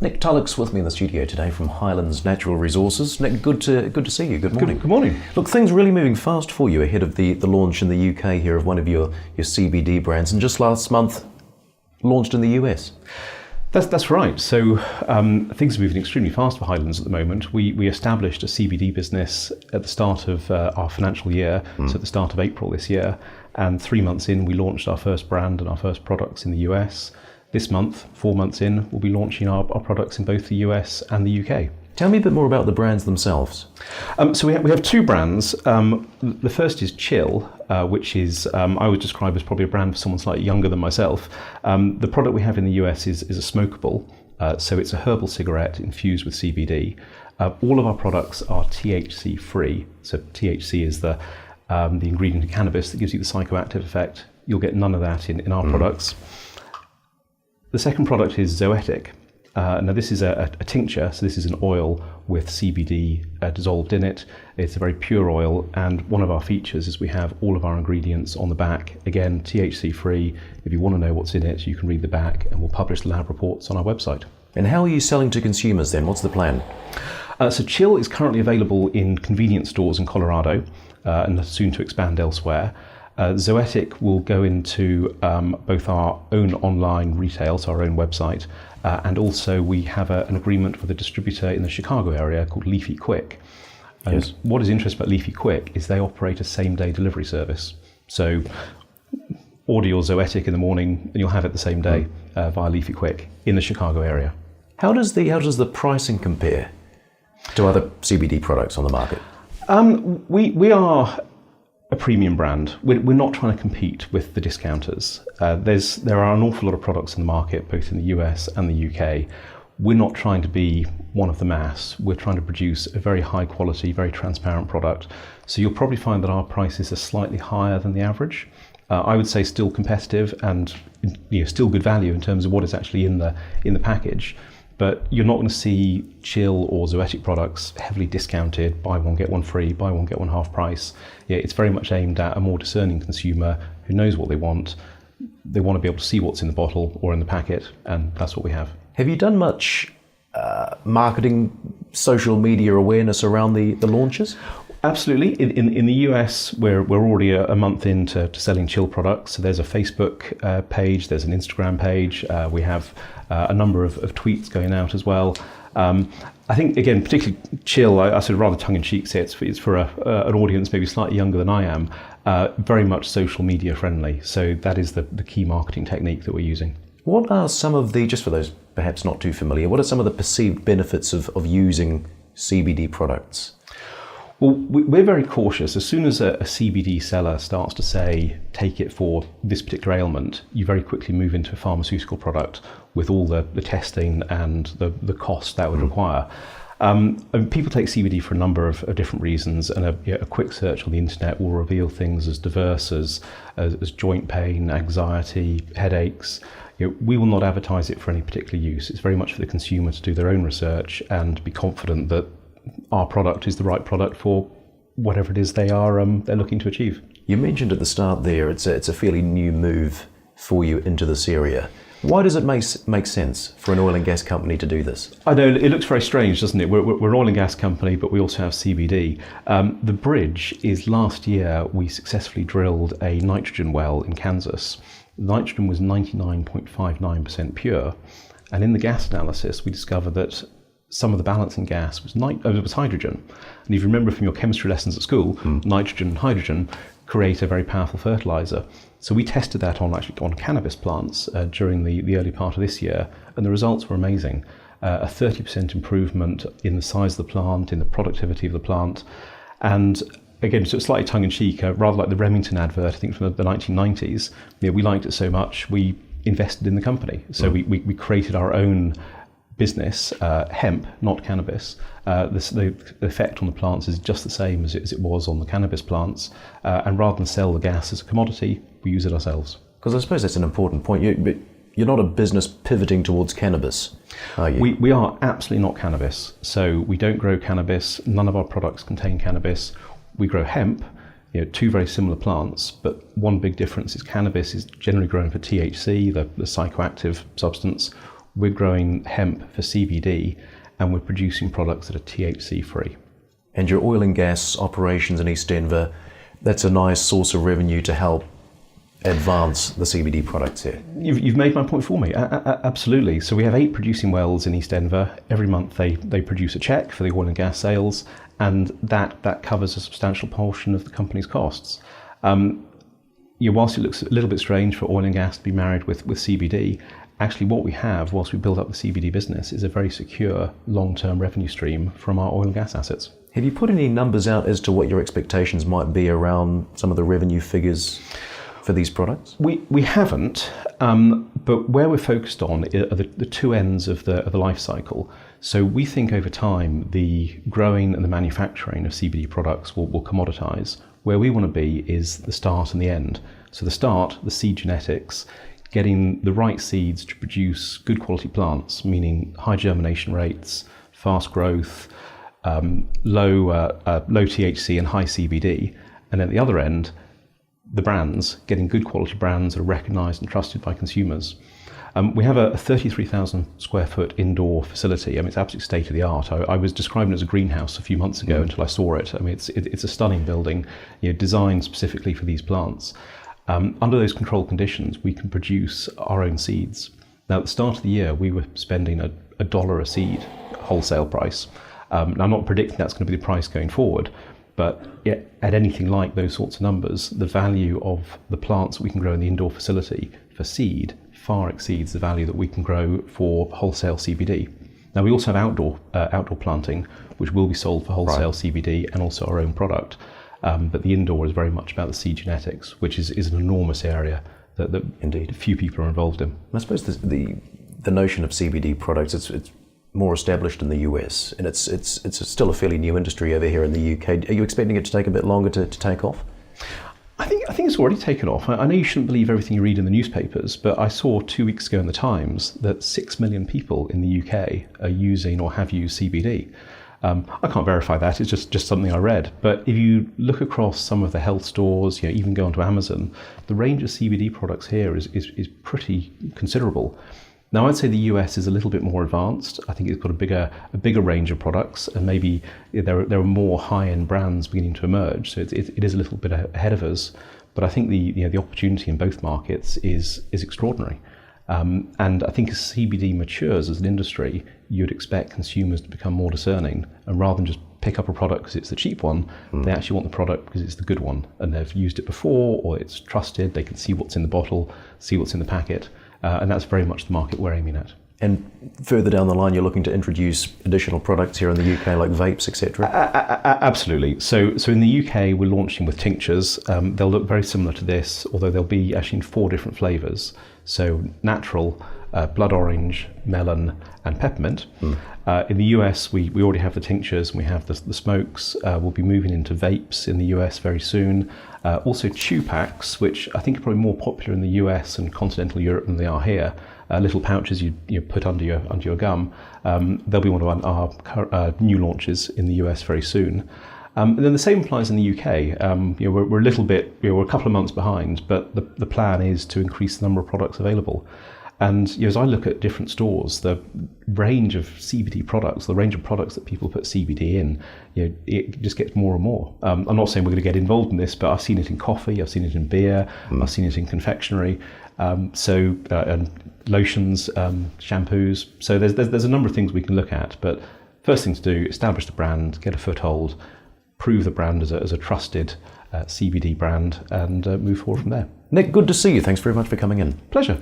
Nick Tulloch's with me in the studio today from Highlands Natural Resources. Nick, good to see you. Good morning. Good morning. Look, things are really moving fast for you ahead of the launch in the UK here of one of your CBD brands, and just last month launched in the US. That's right. So things are moving extremely fast for Highlands at the moment. We established a CBD business at the start of our financial year, so at the start of April this year, and 3 months in we launched our first brand and our first products in the US. This month, 4 months in, we'll be launching our products in both the US and the UK. Tell me a bit more about the brands themselves. So we have two brands. The first is Chill, which is, I would describe as probably a brand for someone slightly younger than myself. The product we have in the US is a smokable, so it's a herbal cigarette infused with CBD. All of our products are THC free, so THC is the ingredient in cannabis that gives you the psychoactive effect. You'll get none of that in our products. The second product is Zoetic. Now this is a tincture, so this is an oil with CBD dissolved in it. It's a very pure oil, and one of our features is we have all of our ingredients on the back. Again, THC free. If you want to know what's in it, you can read the back, and we'll publish lab reports on our website. And how are you selling to consumers then? What's the plan? So Chill is currently available in convenience stores in Colorado, and soon to expand elsewhere. Zoetic will go into both our own online retail, so our own website, and also we have an agreement with a distributor in the Chicago area called Leafy Quick. And Yes. What is interesting about Leafy Quick is they operate a same-day delivery service. So order your Zoetic in the morning and you'll have it the same day via Leafy Quick in the Chicago area. How does the pricing compare to other CBD products on the market? We are a premium brand. We're not trying to compete with the discounters. There are an awful lot of products in the market, both in the US and the UK. We're not trying to be one of the mass. We're trying to produce a very high quality, very transparent product. So you'll probably find that our prices are slightly higher than the average. I would say still competitive and still good value in terms of what is actually in the package. But you're not going to see Chill or Zoetic products heavily discounted, buy one, get one free, buy one, get one half price. Yeah, it's very much aimed at a more discerning consumer who knows what they want. They want to be able to see what's in the bottle or in the packet, and that's what we have. Have you done much marketing, social media awareness around the launches? Absolutely. In the US, we're already a month into selling Chill products. So there's a Facebook page, there's an Instagram page. We have a number of tweets going out as well. I think, again, particularly Chill, I sort of rather tongue-in-cheek say it's for an audience maybe slightly younger than I am, very much social media friendly. So that is the key marketing technique that we're using. What are some of the, just for those perhaps not too familiar, what are some of the perceived benefits of using CBD products? Well, we're very cautious. As soon as a CBD seller starts to say, take it for this particular ailment, you very quickly move into a pharmaceutical product with all the testing and the cost that would require. And people take CBD for a number of different reasons, and a quick search on the internet will reveal things as diverse as joint pain, anxiety, headaches. We will not advertise it for any particular use. It's very much for the consumer to do their own research and be confident that our product is the right product for whatever it is they're looking to achieve. You mentioned at the start there it's a fairly new move for you into this area. Why does it make sense for an oil and gas company to do this? I know it looks very strange, doesn't it? We're an oil and gas company, but we also have CBD. The bridge is last year we successfully drilled a nitrogen well in Kansas. Nitrogen was 99.59% pure, and in the gas analysis we discovered that some of the balancing gas was hydrogen. And if you remember from your chemistry lessons at school, nitrogen and hydrogen create a very powerful fertilizer. So we tested that on cannabis plants during the early part of this year, and the results were amazing. A 30% improvement in the size of the plant, in the productivity of the plant. And again, so it's slightly tongue-in-cheek, rather like the Remington advert, I think from the 1990s. We liked it so much, we invested in the company. So we created our own business, hemp, not cannabis. The effect on the plants is just the same as it was on the cannabis plants. And rather than sell the gas as a commodity, we use it ourselves. Because I suppose that's an important point. You're not a business pivoting towards cannabis, are you? We are absolutely not cannabis. So we don't grow cannabis. None of our products contain cannabis. We grow hemp, two very similar plants, but one big difference is cannabis is generally grown for THC, the psychoactive substance, we're growing hemp for CBD, and we're producing products that are THC free. And your oil and gas operations in East Denver, that's a nice source of revenue to help advance the CBD products here. You've made my point for me. Absolutely. So we have 8 producing wells in East Denver. Every month they produce a check for the oil and gas sales, and that covers a substantial portion of the company's costs. Whilst it looks a little bit strange for oil and gas to be married with CBD, actually what we have, whilst we build up the CBD business, is a very secure long-term revenue stream from our oil and gas assets. Have you put any numbers out as to what your expectations might be around some of the revenue figures for these products? We haven't, but where we're focused on are the two ends of the life cycle. So we think over time the growing and the manufacturing of CBD products will commoditize. Where we want to be is the start and the end. So the start, the seed genetics, getting the right seeds to produce good quality plants, meaning high germination rates, fast growth, low THC and high CBD. And at the other end, the brands, getting good quality brands that are recognised and trusted by consumers. We have a 33,000 square foot indoor facility. I mean, it's absolutely state of the art. I was describing it as a greenhouse a few months ago until I saw it. I mean, it's a stunning building, designed specifically for these plants. Under those controlled conditions, we can produce our own seeds. Now, at the start of the year, we were spending $1 a seed wholesale price. Now, I'm not predicting that's going to be the price going forward, but at anything like those sorts of numbers, the value of the plants we can grow in the indoor facility for seed far exceeds the value that we can grow for wholesale CBD. Now, we also have outdoor planting, which will be sold for wholesale CBD and also our own product. But the indoor is very much about the seed genetics, which is an enormous area that indeed few people are involved in. I suppose the notion of CBD products, it's more established in the US, and it's still a fairly new industry over here in the UK. Are you expecting it to take a bit longer to take off? I think it's already taken off. I know you shouldn't believe everything you read in the newspapers, but I saw 2 weeks ago in the Times that 6 million people in the UK are using or have used CBD. I can't verify that, it's just something I read. But if you look across some of the health stores, even go onto Amazon, the range of CBD products here is pretty considerable. Now, I'd say the US is a little bit more advanced. I think it's got a bigger range of products, and maybe there are more high-end brands beginning to emerge. So it is a little bit ahead of us. But I think the opportunity in both markets is extraordinary. And I think as CBD matures as an industry, you'd expect consumers to become more discerning, and rather than just pick up a product because it's the cheap one, they actually want the product because it's the good one, and they've used it before, or it's trusted, they can see what's in the bottle, see what's in the packet, and that's very much the market we're aiming at. And further down the line, you're looking to introduce additional products here in the UK, like vapes, etc.? Absolutely. So in the UK, we're launching with tinctures. They'll look very similar to this, although they'll be actually in 4 different flavours. So natural, blood orange, melon, and peppermint. In the US, we already have the tinctures and we have the smokes. We'll be moving into vapes in the US very soon. Also chew packs, which I think are probably more popular in the US and continental Europe than they are here. Little pouches you put under your gum. They'll be one of our new launches in the US very soon. And then the same applies in the UK. We're a little bit, we're a couple of months behind, but the plan is to increase the number of products available. And as I look at different stores, the range of CBD products, the range of products that people put CBD in, it just gets more and more. I'm not saying we're going to get involved in this, but I've seen it in coffee, I've seen it in beer, I've seen it in confectionery, and lotions, shampoos. So there's a number of things we can look at. But first thing to do, establish the brand, get a foothold, prove the brand as a trusted CBD brand, and move forward from there. Nick, good to see you. Thanks very much for coming in. Pleasure.